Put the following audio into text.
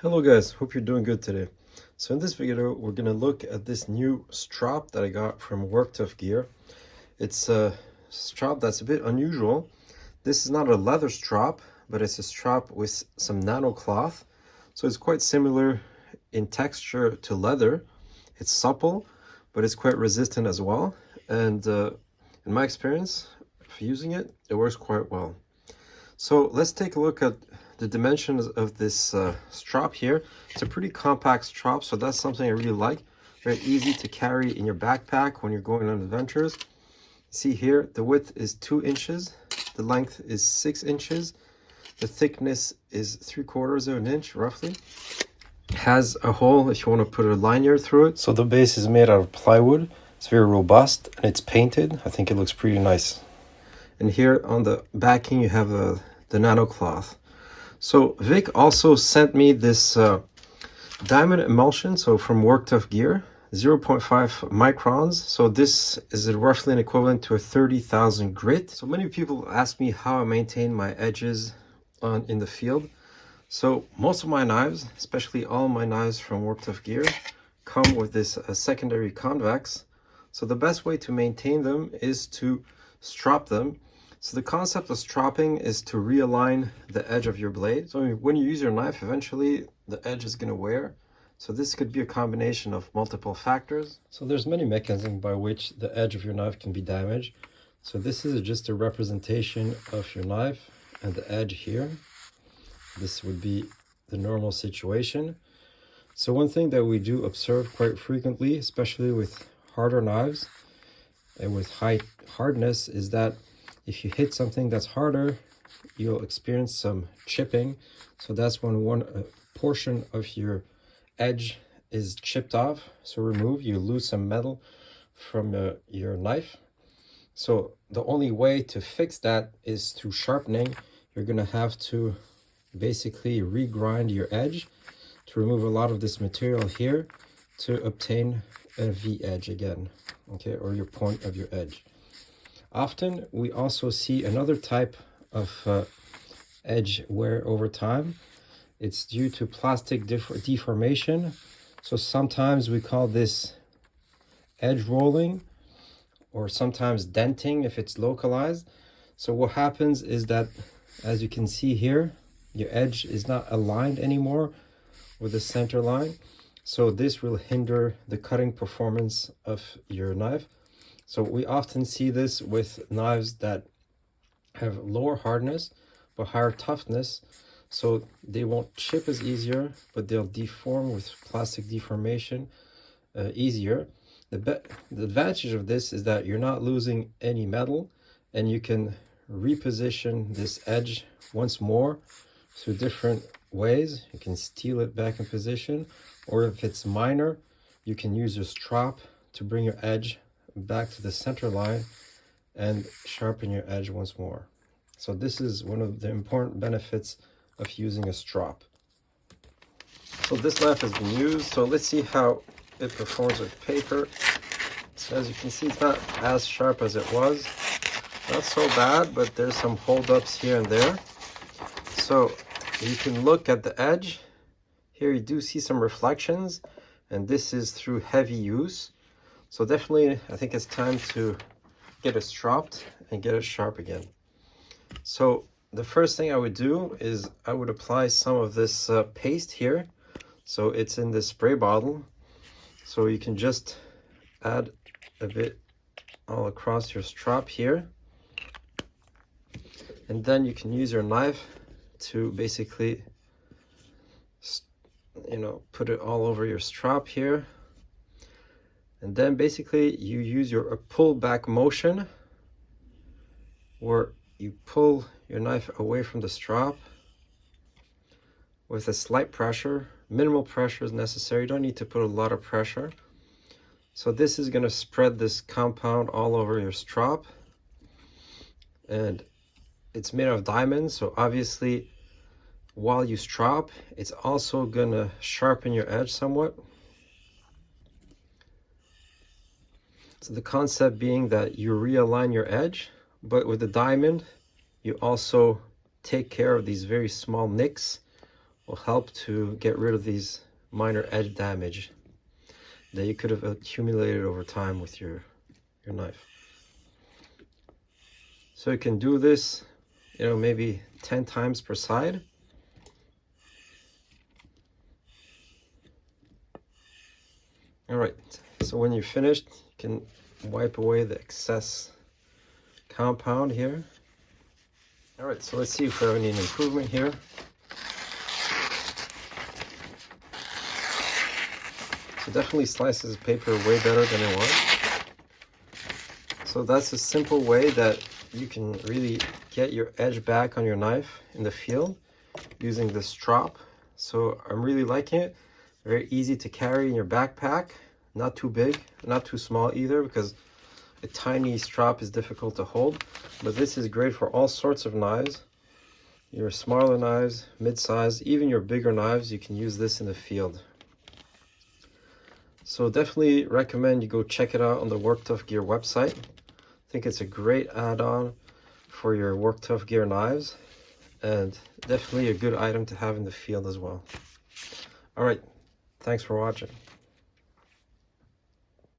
Hello guys, hope you're doing good today. So in this video, we're going to look at this new strop that I got from Worktuff Gear. It's a strop that's a bit unusual. This is not a leather strop, but it's a strop with some nano cloth. So it's quite similar in texture to leather. It's supple, but it's quite resistant as well. And in my experience of using it, it works quite well. So let's take a look at the dimensions of this strop here. It's a pretty compact strop, so that's something I really like. Very easy to carry in your backpack when you're going on adventures. See here, the width is 2 inches, the length is 6 inches, the thickness is 3/4 of an inch roughly. It has a hole if you want to put a lanyard through it. So the base is made out of plywood. It's very robust and it's painted. I think it looks pretty nice. And here on the backing you have the nano cloth. So Vic also sent me this diamond emulsion, so from Worktuff Gear, 0.5 microns. So this is roughly an equivalent to a 30,000 grit. So many people ask me how I maintain my edges in the field. So most of my knives, especially all my knives from Worktuff Gear, come with this secondary convex. So the best way to maintain them is to strop them. So the concept of stropping is to realign the edge of your blade. So when you use your knife, eventually the edge is going to wear. So this could be a combination of multiple factors. So there's many mechanisms by which the edge of your knife can be damaged. So this is just a representation of your knife and the edge here. This would be the normal situation. So one thing that we do observe quite frequently, especially with harder knives and with high hardness, is that if you hit something that's harder, you'll experience some chipping. So that's when one portion of your edge is chipped off, so removed. You lose some metal from your knife. So the only way to fix that is through sharpening. You're going to have to basically regrind your edge to remove a lot of this material here to obtain a V edge again, okay, or your point of your edge. Often we also see another type of edge wear over time. It's due to plastic deformation. So sometimes we call this edge rolling, or sometimes denting if it's localized. So what happens is that, as you can see here, your edge is not aligned anymore with the center line. So this will hinder the cutting performance of your knife. So we often see this with knives that have lower hardness but higher toughness. So they won't chip as easier, but they'll deform with plastic deformation easier. The advantage of this is that you're not losing any metal, and you can reposition this edge once more through different ways. You can steal it back in position, or if it's minor, you can use your strop to bring your edge back to the center line and sharpen your edge once more. So this is one of the important benefits of using a strop. So this knife has been used, so let's see how it performs with paper. So as you can see, it's not as sharp as it was. Not so bad, but there's some holdups here and there. So you can look at the edge. Here you do see some reflections, and this is through heavy use. So definitely, I think it's time to get it stropped and get it sharp again. So the first thing I would do is I would apply some of this paste here. So it's in this spray bottle. So you can just add a bit all across your strop here. And then you can use your knife to basically, put it all over your strop here. And then basically you use your pull back motion, where you pull your knife away from the strop with a slight pressure. Minimal pressure is necessary. You don't need to put a lot of pressure. So this is going to spread this compound all over your strop. And it's made of diamonds, so obviously while you strop, it's also going to sharpen your edge somewhat. So the concept being that you realign your edge, but with the diamond, you also take care of these very small nicks will help to get rid of these minor edge damage that you could have accumulated over time with your knife. So you can do this, you know, maybe 10 times per side. All right, so when you're finished, you can wipe away the excess compound here. All right, so let's see if we have any improvement here. So definitely slices paper way better than it was. So that's a simple way that you can really get your edge back on your knife in the field using the Strop. So I'm really liking it. Very easy to carry in your backpack. Not too big, not too small either, because a tiny Strop is difficult to hold. But this is great for all sorts of knives. Your smaller knives, mid-size, even your bigger knives, you can use this in the field. So definitely recommend you go check it out on the Worktuff Gear website. I think it's a great add-on for your Worktuff Gear knives, and definitely a good item to have in the field as well. All right, thanks for watching.